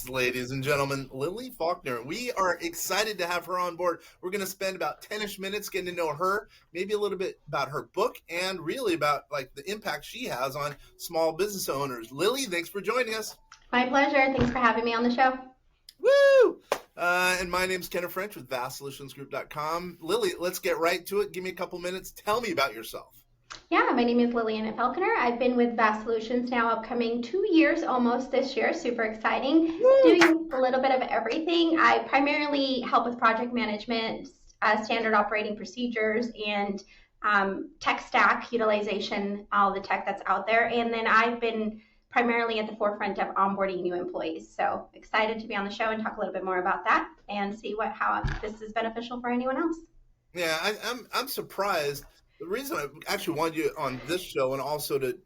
is, ladies and gentlemen, Lily Falconer. We are excited to have her on board. We're going to spend about 10-ish minutes getting to know her, maybe a little bit about her book, and really about like the impact she has on small business owners. Lily, thanks for joining us. My pleasure. Thanks for having me on the show. Woo! And my name's Kenneth French with vastsolutionsgroup.com. Lily, let's get right to it. Give me a couple minutes. Tell me about yourself. Yeah, my name is Lily Falconer. I've been with Vast Solutions now upcoming 2 years almost this year. Super exciting. Woo! Doing a little bit of everything. I primarily help with project management, standard operating procedures, and tech stack utilization, all the tech that's out there. And then I've been primarily at the forefront of onboarding new employees. So excited to be on the show and talk a little bit more about that and see how this is beneficial for anyone else. Yeah, I'm surprised. The reason I actually wanted you on this show and also to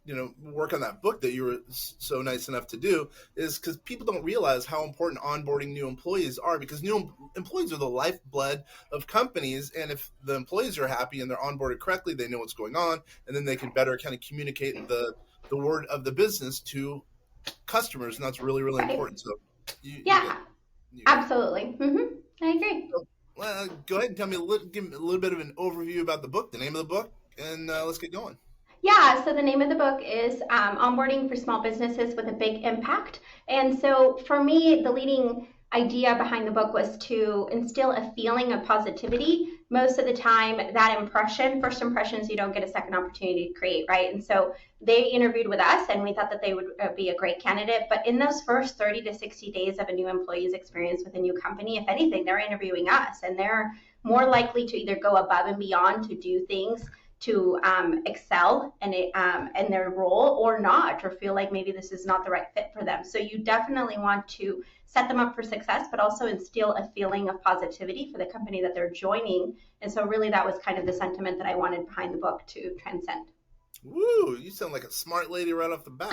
work on that book that you were so nice enough to do is because people don't realize how important onboarding new employees are, because new employees are the lifeblood of companies, and if the employees are happy and they're onboarded correctly, they know what's going on, and then they can better kind of communicate the word of the business to customers, and that's really, really important. So absolutely. I agree. So, go ahead and give me a little bit of an overview about the book, the name of the book, and let's get going. Yeah, so the name of the book is Onboarding for Small Businesses with a Big Impact. And so for me, the leading idea behind the book was to instill a feeling of positivity. Most of the time, that first impressions, you don't get a second opportunity to create, right? And so they interviewed with us, and we thought that they would be a great candidate. But in those first 30 to 60 days of a new employee's experience with a new company, if anything, they're interviewing us, and they're more likely to either go above and beyond to do things to excel in their role or not, or feel like maybe this is not the right fit for them. So you definitely want to set them up for success, but also instill a feeling of positivity for the company that they're joining. And so really that was kind of the sentiment that I wanted behind the book to transcend. Woo, you sound like a smart lady right off the bat.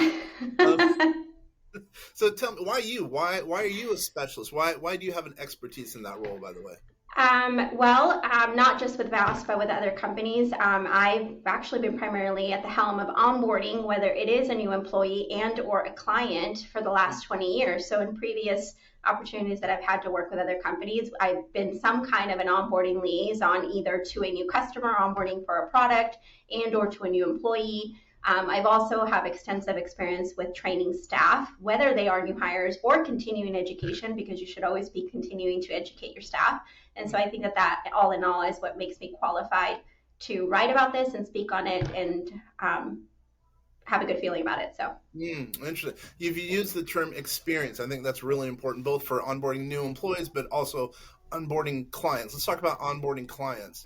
So tell me, why you? Why are you a specialist? Why do you have an expertise in that role, by the way? Not just with Vast, but with other companies. I've actually been primarily at the helm of onboarding, whether it is a new employee and or a client, for the last 20 years. So in previous opportunities that I've had to work with other companies, I've been some kind of an onboarding liaison, either to a new customer onboarding for a product and or to a new employee. I've also have extensive experience with training staff, whether they are new hires or continuing education, because you should always be continuing to educate your staff. And so I think that all in all is what makes me qualified to write about this and speak on it and have a good feeling about it. So interesting. You've used the term experience. I think that's really important, both for onboarding new employees, but also onboarding clients. Let's talk about onboarding clients.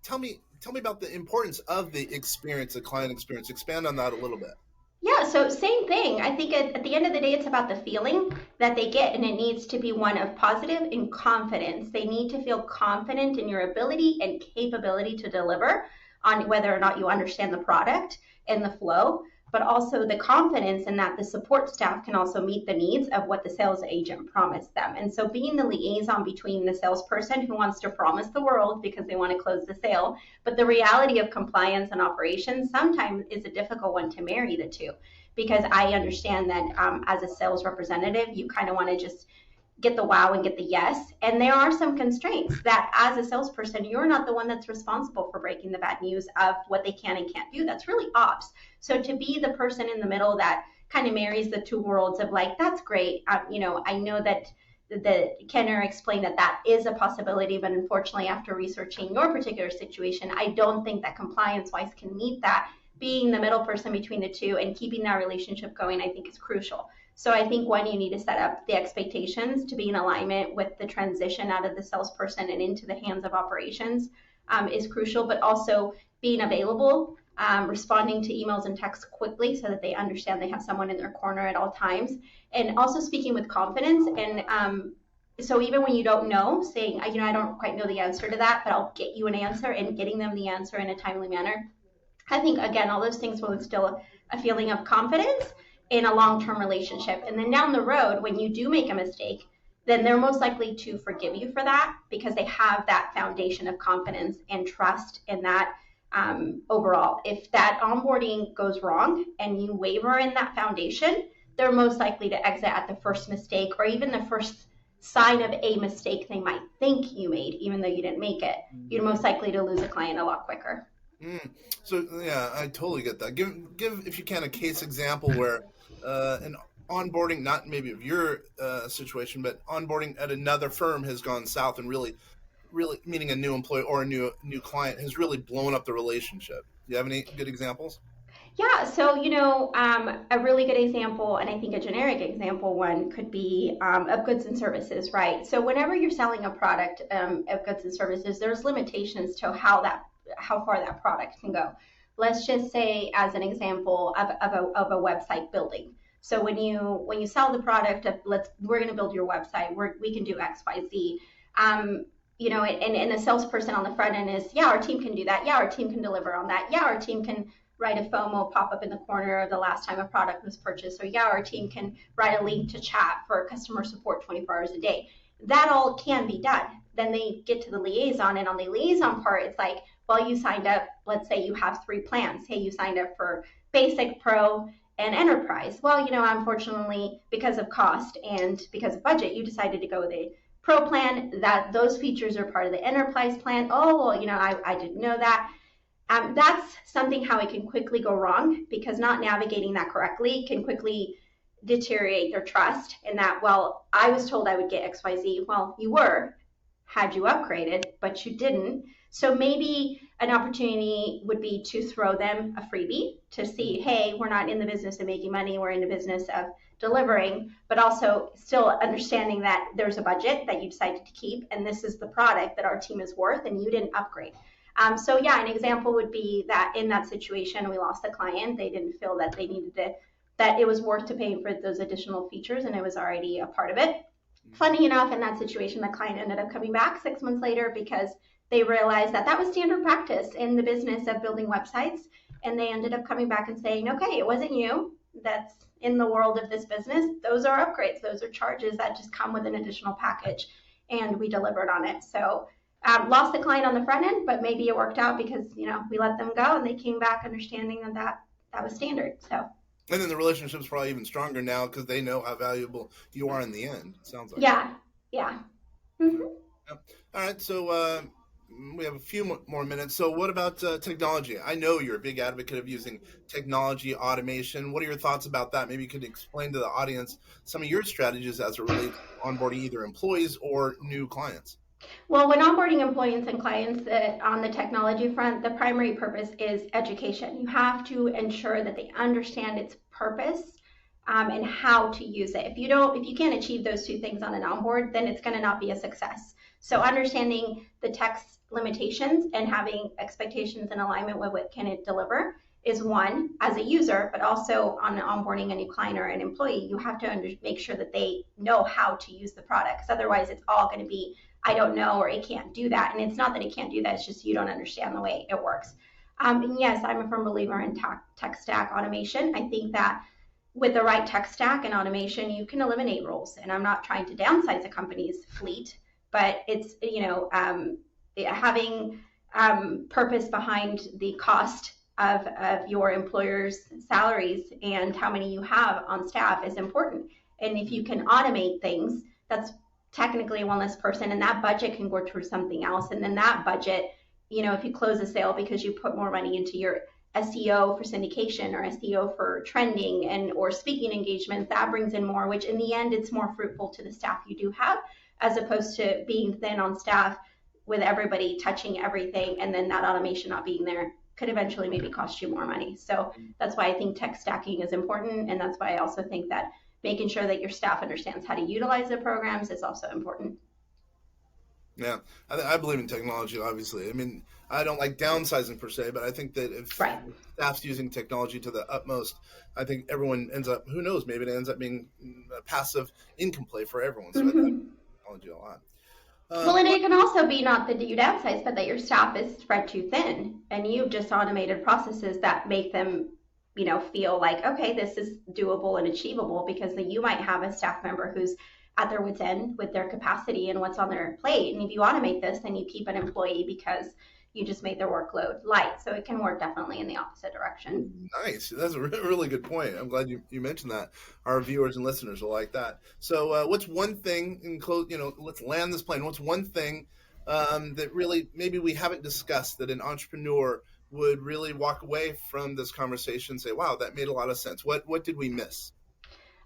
Tell me about the importance of the experience, the client experience. Expand on that a little bit. Yeah, so same thing. I think at the end of the day, it's about the feeling that they get, and it needs to be one of positive and confidence. They need to feel confident in your ability and capability to deliver on whether or not you understand the product and the flow, but also the confidence in that the support staff can also meet the needs of what the sales agent promised them. And so being the liaison between the salesperson who wants to promise the world because they want to close the sale, but the reality of compliance and operations sometimes is a difficult one to marry the two, because I understand that as a sales representative, you kind of want to just get the wow and get the yes. And there are some constraints that as a salesperson, you're not the one that's responsible for breaking the bad news of what they can and can't do. That's really ops. So to be the person in the middle that kind of marries the two worlds of like, that's great. I know that Kenner explained that is a possibility, but unfortunately, after researching your particular situation, I don't think that compliance-wise can meet that. Being the middle person between the two and keeping that relationship going, I think is crucial. So I think one, you need to set up the expectations to be in alignment with the transition out of the salesperson and into the hands of operations is crucial, but also being available, responding to emails and texts quickly so that they understand they have someone in their corner at all times, and also speaking with confidence. And so even when you don't know, saying, I don't quite know the answer to that, but I'll get you an answer, and getting them the answer in a timely manner. I think, again, all those things will instill a feeling of confidence in a long-term relationship. And then down the road, when you do make a mistake, then they're most likely to forgive you for that because they have that foundation of confidence and trust in that overall. If that onboarding goes wrong and you waver in that foundation, they're most likely to exit at the first mistake or even the first sign of a mistake they might think you made, even though you didn't make it. You're most likely to lose a client a lot quicker. So yeah, I totally get that. Give if you can a case example where an onboarding, not maybe of your situation, but onboarding at another firm has gone south and really meaning a new employee or a new client has really blown up the relationship. Do you have any good examples? Yeah, so a really good example, and I think a generic example one could be of goods and services, right? So whenever you're selling a product of goods and services, there's limitations to how far that product can go. Let's just say, as an example of a website building. So when you sell the product of we're going to build your website, we can do X, Y, Z. And the salesperson on the front end is, yeah, our team can do that. Yeah, our team can deliver on that. Yeah, our team can write a FOMO pop up in the corner of the last time a product was purchased. Or yeah, our team can write a link to chat for customer support 24 hours a day. That all can be done. Then they get to the liaison, and on the liaison part, it's like, well, you signed up, let's say you have 3 plans. Hey, you signed up for basic, pro, and enterprise. Well, unfortunately, because of cost and because of budget, you decided to go with a pro plan. That those features are part of the enterprise plan. Oh, well, I didn't know that. That's something how it can quickly go wrong, because not navigating that correctly can quickly deteriorate their trust in that, well, I was told I would get XYZ. Well, you were, had you upgraded, but you didn't. So maybe an opportunity would be to throw them a freebie to see, hey, we're not in the business of making money, we're in the business of delivering, but also still understanding that there's a budget that you decided to keep, and this is the product that our team is worth, and you didn't upgrade. So yeah, an example would be that in that situation, we lost the client. They didn't feel that they needed that it was worth to paying for those additional features, and it was already a part of it. Funny enough, in that situation, the client ended up coming back 6 months later because they realized that was standard practice in the business of building websites, and they ended up coming back and saying, okay, it wasn't you that's in the world of this business. Those are upgrades. Those are charges that just come with an additional package, and we delivered on it. So lost the client on the front end, but maybe it worked out because we let them go and they came back understanding that was standard. So. And then the relationship's probably even stronger now because they know how valuable you are in the end. It sounds like. Yeah. Mm-hmm. Yep. All right. So we have a few more minutes. So what about technology? I know you're a big advocate of using technology, automation. What are your thoughts about that? Maybe you could explain to the audience some of your strategies as it relates to onboarding either employees or new clients. Well, when onboarding employees and clients on the technology front, the primary purpose is education. You have to ensure that they understand its purpose and how to use it. If you can't achieve those 2 things on an onboard, then it's going to not be a success. So understanding the tech's limitations and having expectations in alignment with what can it deliver is one as a user, but also on onboarding a new client or an employee, you have to make sure that they know how to use the product. Because otherwise, it's all going to be, I don't know, or it can't do that. And it's not that it can't do that, it's just you don't understand the way it works. And yes, I'm a firm believer in tech stack automation. I think that with the right tech stack and automation, you can eliminate roles. And I'm not trying to downsize a company's fleet, but it's, having purpose behind the cost of your employer's salaries and how many you have on staff is important. And if you can automate things, that's technically one less person, and that budget can go towards something else. And then that budget, if you close a sale because you put more money into your SEO for syndication or SEO for trending or speaking engagements, that brings in more, which in the end, it's more fruitful to the staff you do have, as opposed to being thin on staff with everybody touching everything, and then that automation not being there could eventually maybe cost you more money. So that's why I think tech stacking is important, and that's why I also think that making sure that your staff understands how to utilize the programs is also important. Yeah, I believe in technology, obviously. I mean, I don't like downsizing per se, but I think that if staff's using technology to the utmost, I think everyone ends up, who knows, maybe it ends up being a passive income play for everyone. So I like technology a lot. Well, and it can also be not that you downsize, but that your staff is spread too thin, and you've just automated processes that make them feel like, okay, this is doable and achievable, because then you might have a staff member who's at their wit's end with their capacity and what's on their plate. And if you automate this, then you keep an employee because You just made their workload light. So it can work definitely in the opposite direction. Ooh, nice. That's a really good point. I'm glad you mentioned that. Our viewers and listeners will like that. So, what's one thing in close? Let's land this plane. What's one thing that really maybe we haven't discussed that an entrepreneur would really walk away from this conversation and say, "Wow, that made a lot of sense." What did we miss?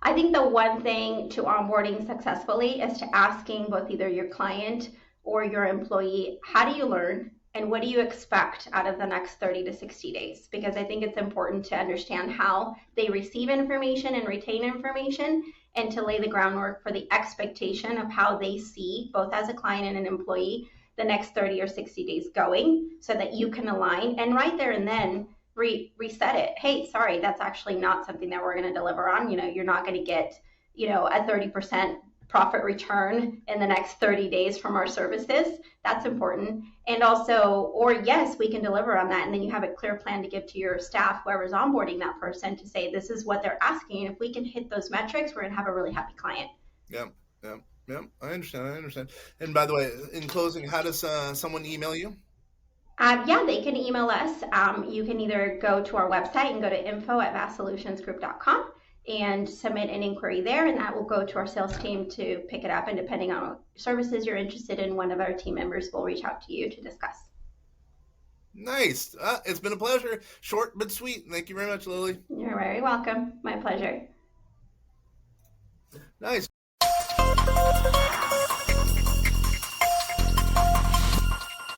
I think the one thing to onboarding successfully is to asking both either your client or your employee, how do you learn and what do you expect out of the next 30 to 60 days? Because I think it's important to understand how they receive information and retain information, and to lay the groundwork for the expectation of how they see, both as a client and an employee, the next 30 or 60 days going, so that you can align and right there and then reset it. Hey, sorry, that's actually not something that we're going to deliver on. You're not going to get, a 30% profit return in the next 30 days from our services. That's important. And also, or yes, we can deliver on that. And then you have a clear plan to give to your staff, whoever's onboarding that person, to say, this is what they're asking. And if we can hit those metrics, we're going to have a really happy client. Yeah, yeah, yeah. I understand. And by the way, in closing, how does someone email you? Yeah, they can email us. You can either go to our website and go to info@vastsolutionsgroup.com and submit an inquiry there, and that will go to our sales team to pick it up. And depending on what services you're interested in, one of our team members will reach out to you to discuss. Nice. It's been a pleasure. Short but sweet. Thank you very much, Lily. You're very welcome. My pleasure. Nice.